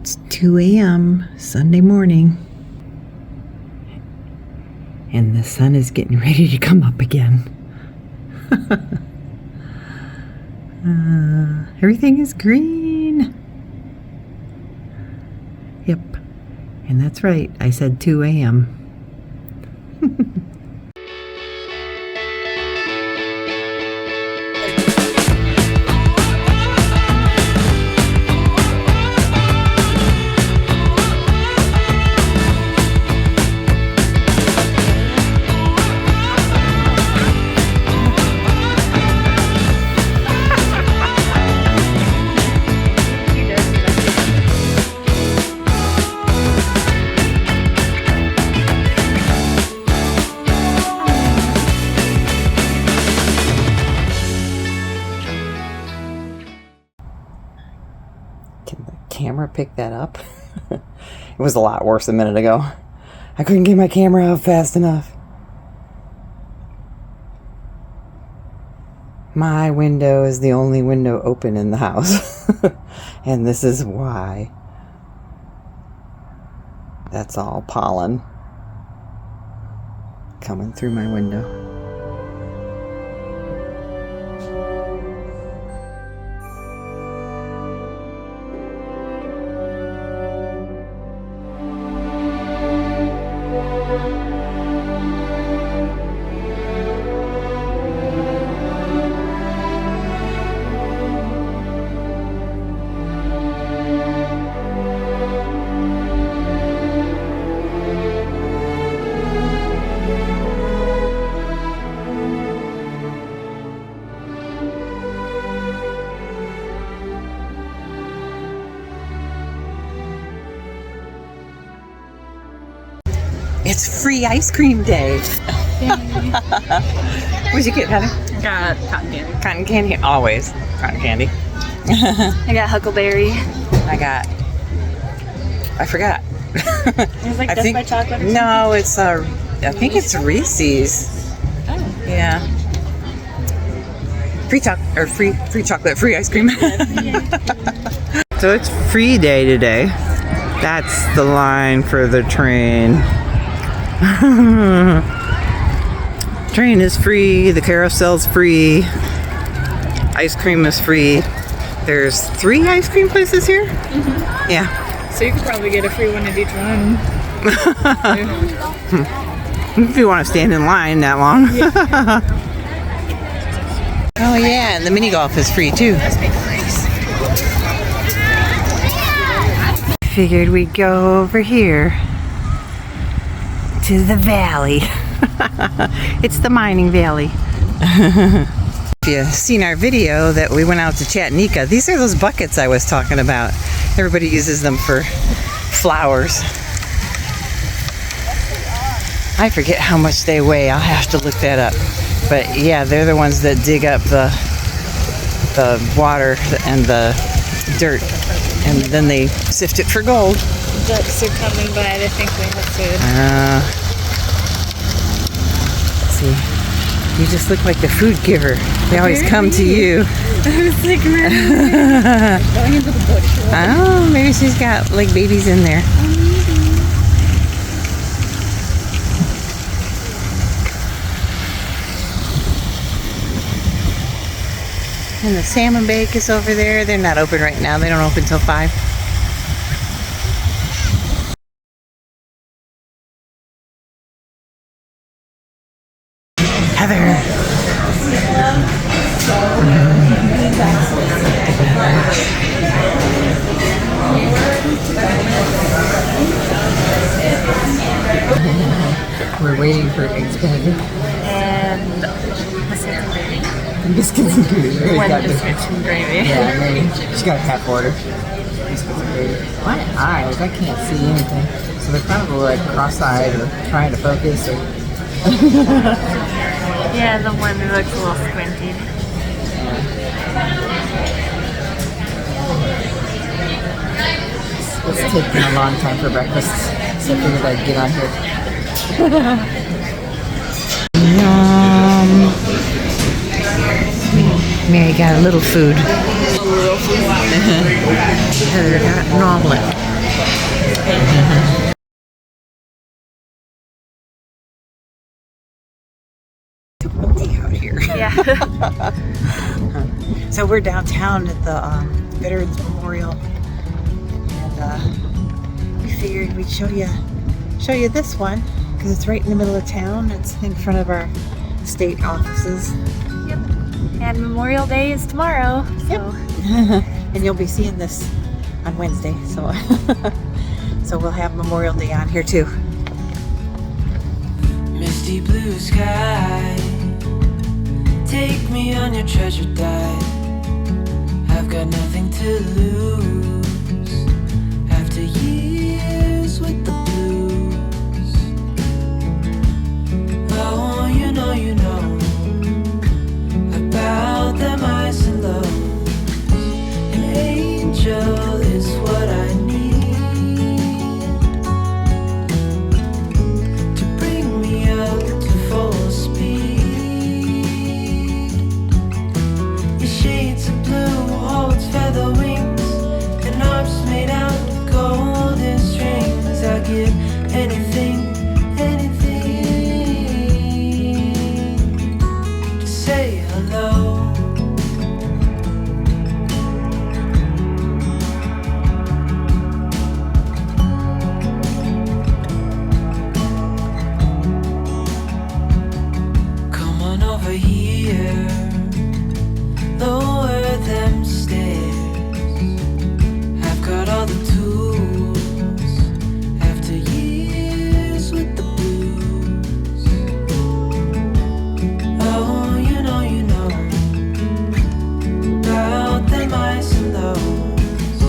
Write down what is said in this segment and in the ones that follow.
It's 2 a.m. Sunday morning. And the sun is getting ready to come up again. Everything is green. Yep. And that's right. I said 2 a.m. Can the camera pick that up? It was a lot worse a minute ago. I couldn't get my camera out fast enough. My window is the only window open in the house. And this is why. That's all pollen coming through my window. It's free ice cream day. What'd you get, Heather? I got cotton candy. Cotton candy? Always. Cotton candy. I got huckleberry. I forgot. It's like Death by Chocolate or something? No, it's I think it's Reese's. Oh. Yeah. Free chocolate, free ice cream. So it's free day today. That's the line for the train. Train is free, the carousel's free, ice cream is free. There's 3 ice cream places here? Mm-hmm. Yeah. So you could probably get a free one at each one. If you want to stand in line that long. Yeah. Oh yeah, and the mini golf is free too. Figured we'd go over here to the valley. It's the mining valley. If you've seen our video that we went out to Chattanooga, these are those buckets I was talking about. Everybody uses them for flowers. I forget how much they weigh. I'll have to look that up. But yeah, they're the ones that dig up the water and the dirt, and then they sift it for gold. Ducks are coming by. They think we have food. See, you just look like the food giver. They always come to you. I was like, going into the bush. Oh, maybe she's got like babies in there. And the salmon bake is over there. They're not open right now. They don't open till 5. Heather. We're waiting for eggs Benedict. And Biscuits and gravy. one biscuits and gravy. Yeah, maybe. She got a half order. Biscuits and gravy. My eyes, I can't see anything. So they're probably like cross-eyed or trying to focus. Or Yeah, the one that looks a little squinty. It's taking a long time for breakfast. So I figured I'd get on here. Mary got a little food. Heather got an omelet. Windy out here. Yeah. So we're downtown at the Veterans Memorial, and we figured we'd show you this one because it's right in the middle of town. It's in front of our state offices. Yep. And Memorial Day is tomorrow. So. Yep. And you'll be seeing this on Wednesday, so so we'll have Memorial Day on here too. Misty blue sky, take me on your treasure dive. I've got nothing to lose after years with the blues. Oh, you know about them highs and lows. An angel is what I need to bring me up to full speed. Your shades of blue holds feather wings and arms made out of golden strings. I'll give anything to say hello. Come on over here, lower them stairs. I've got all the tools after years with the blues. Oh, you know about them highs and lows.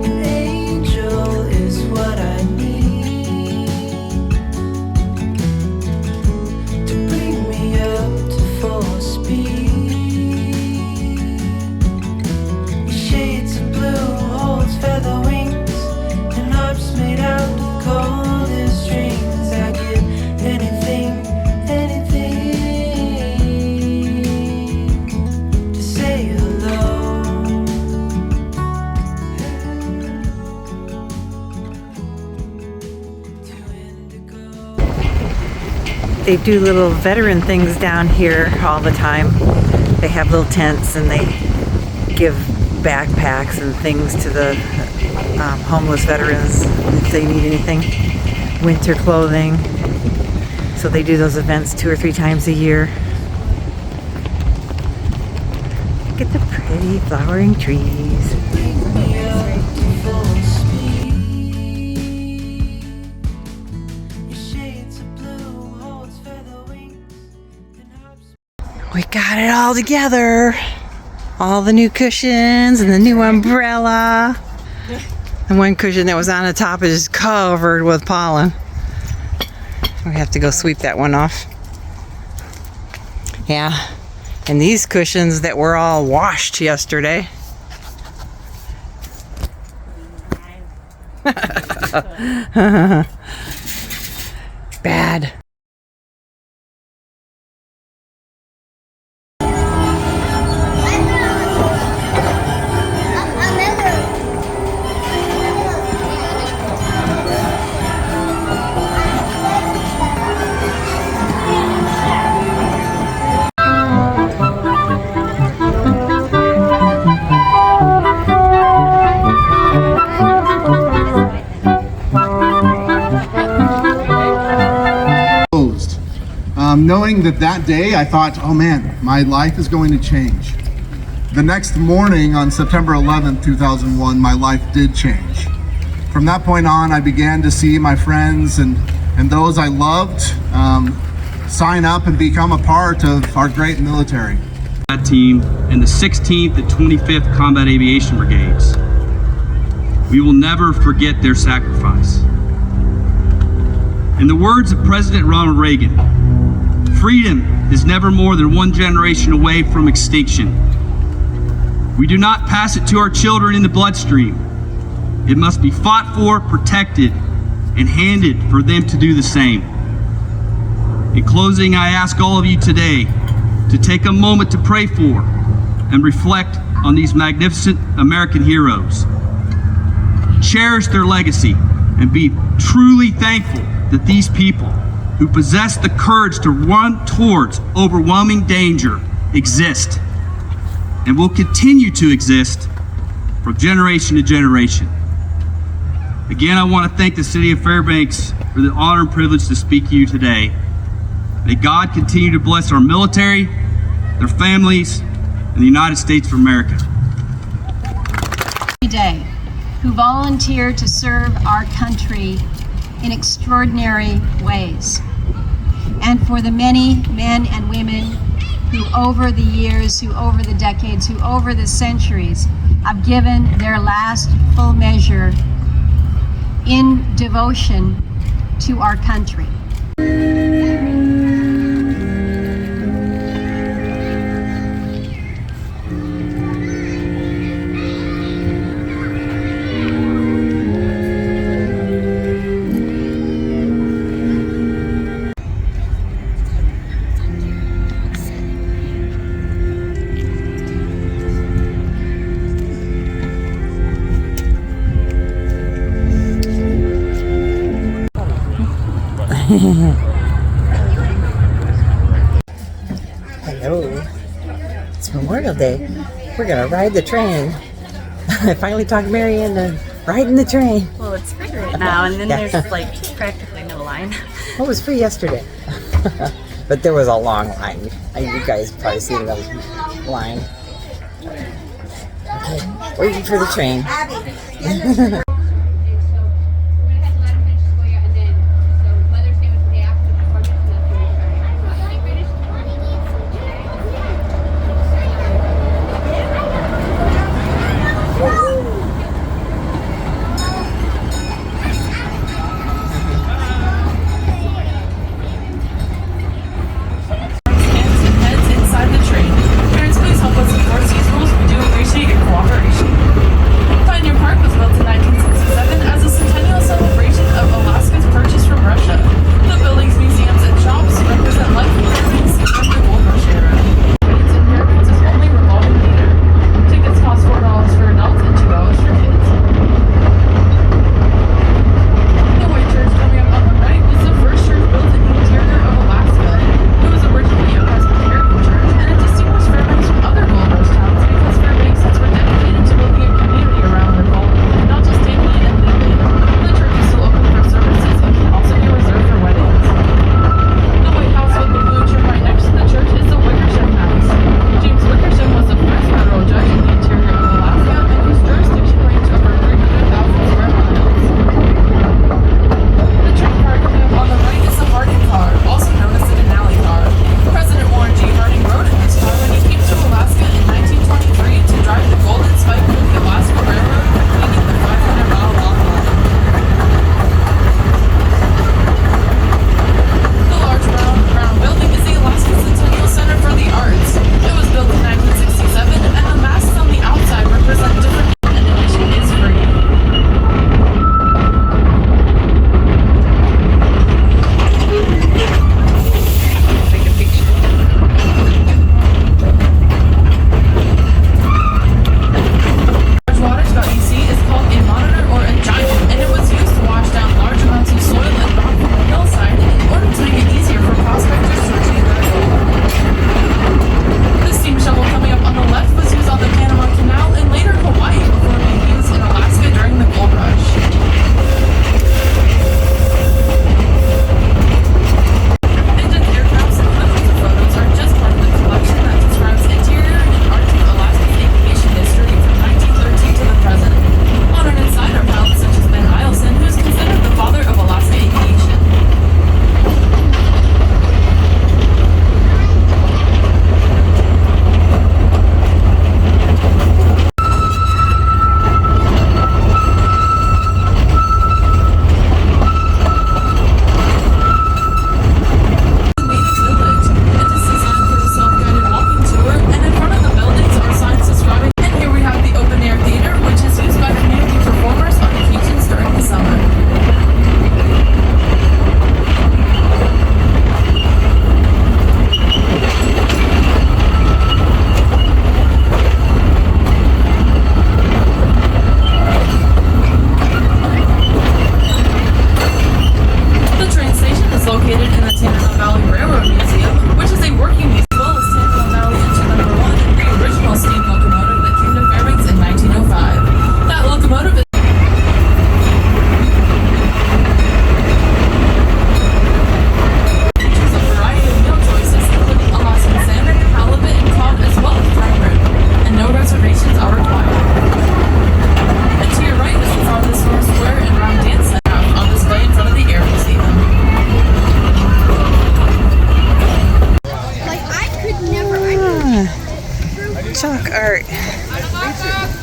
An angel is what I need to bring me up to full speed. Your shades of blue holds feather wings and arms made out of golden strings. I give anything to say hello. To indigo. They do little veteran things down here all the time. They have little tents and they give backpacks and things to the homeless veterans if they need anything, winter clothing. So they do those events 2 or 3 times a year. Look at the pretty flowering trees. Bring me up to full speed. Your shades of blue holds feather wings and arms. We got it all together. All the new cushions and the new umbrella. And one cushion that was on the top is covered with pollen. We have to go sweep that one off. Yeah. And these cushions that were all washed yesterday. Bad. Knowing that day, I thought, oh man, my life is going to change. The next morning on September 11th, 2001, my life did change. From that point on, I began to see my friends and those I loved sign up and become a part of our great military. That team and the 16th and 25th Combat Aviation Brigades. We will never forget their sacrifice. In the words of President Ronald Reagan, freedom is never more than one generation away from extinction. We do not pass it to our children in the bloodstream. It must be fought for, protected, and handed for them to do the same. In closing, I ask all of you today to take a moment to pray for and reflect on these magnificent American heroes. Cherish their legacy and be truly thankful that these people who possess the courage to run towards overwhelming danger exist and will continue to exist from generation to generation. Again, I want to thank the City of Fairbanks for the honor and privilege to speak to you today. May God continue to bless our military, their families, and the United States of America. Every day, who volunteer to serve our country in extraordinary ways. And for the many men and women who over the years, who over the decades, who over the centuries have given their last full measure in devotion to our country. Hello. It's Memorial Day. We're gonna ride the train. I finally talked Mary into riding the train. Well, it's free right now, and then Yeah. there's like practically no line. Well, it was free yesterday. But there was a long line. You guys probably seen the line. Okay, waiting for the train. Heads inside the train. Parents, please help us enforce these rules. We do appreciate your cooperation. Pioneer Park was built in 1960.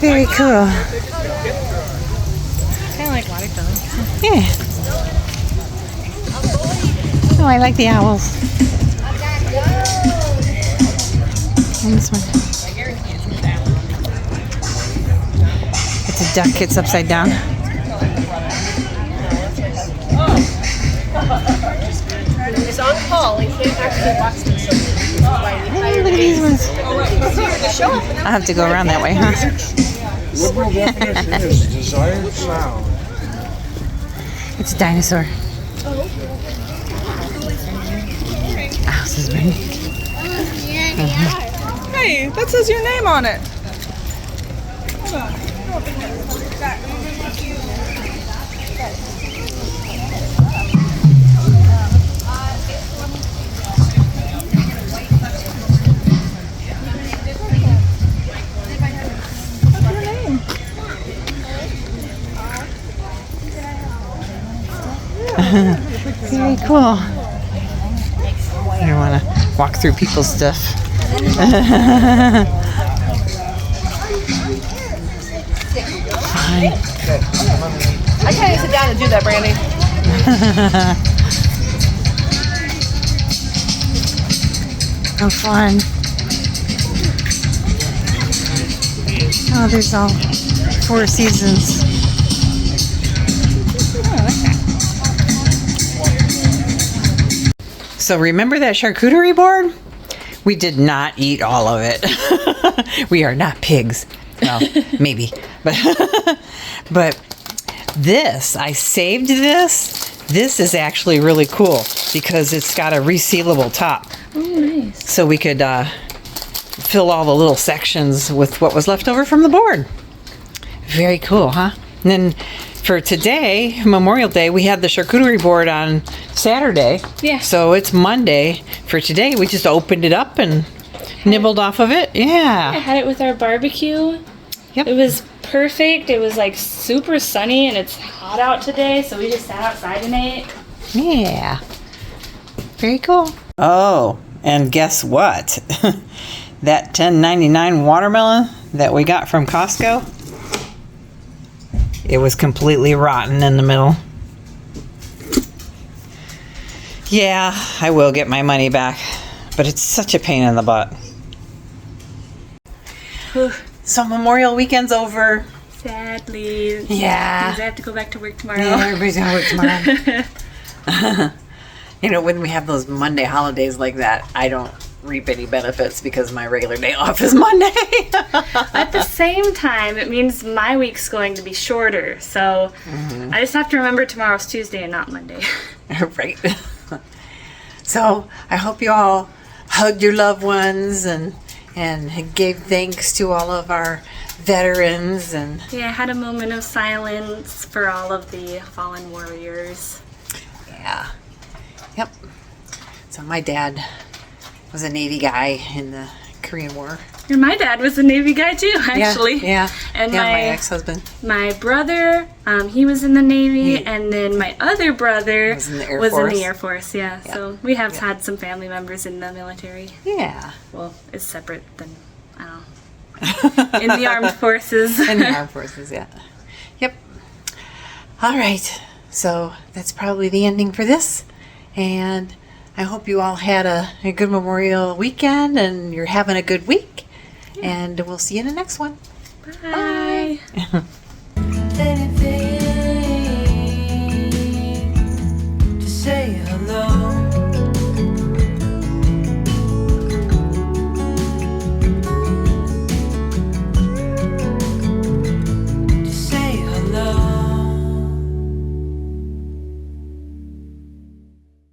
Very cool. Kind of like watercolor. Yeah. Oh, I like the owls. And this one. It's a duck. It's upside down. It's on call. You can't actually watch the show. Hey, look at these ones. I'll have to go around that way, huh? Liberal definition is desired sound. It's a dinosaur. Oh, this is pretty. Hey, that says your name on it. Very cool. I don't want to walk through people's stuff. Fine. I can't even sit down and do that, Brandy. How fun. Oh, there's all 4 seasons. So remember that charcuterie board? We did not eat all of it. We are not pigs. Well, maybe. But this, I saved this. This is actually really cool because it's got a resealable top. Oh, nice. So we could fill all the little sections with what was left over from the board. Very cool, huh? And then for today, Memorial Day, we had the charcuterie board on Saturday. Yeah. So it's Monday. For today, we just opened it up and nibbled off of it. I Yeah. had it with our barbecue. Yep. It was perfect. It was like super sunny and it's hot out today, so we just sat outside and ate. Yeah. Very cool. Oh, and guess what? That $10.99 watermelon that we got from Costco, it was completely rotten in the middle. Yeah, I will get my money back, but it's such a pain in the butt. So Memorial Weekend's over. Sadly. Yeah. Because I have to go back to work tomorrow. Yeah, everybody's gonna work tomorrow. You know, when we have those Monday holidays like that, I don't reap any benefits because my regular day off is Monday. At the same time, it means my week's going to be shorter. So I just have to remember tomorrow's Tuesday and not Monday. Right. So I hope you all hugged your loved ones and gave thanks to all of our veterans and Yeah, I had a moment of silence for all of the fallen warriors. yeah. Yep. So my dad was a Navy guy in the Korean War. And my dad was a Navy guy too, actually. Yeah. And yeah, my my ex-husband. my brother, he was in the Navy, and then my other brother Was in the Air was in Force. the Air Force. Yeah, so we have had some family members in the military. Yeah. Well, it's separate than I don't know, in the armed forces. In the armed forces, yeah. Yep. All right. So that's probably the ending for this. And I hope you all had a good Memorial weekend and you're having a good week. And we'll see you in the next one. Bye. Anything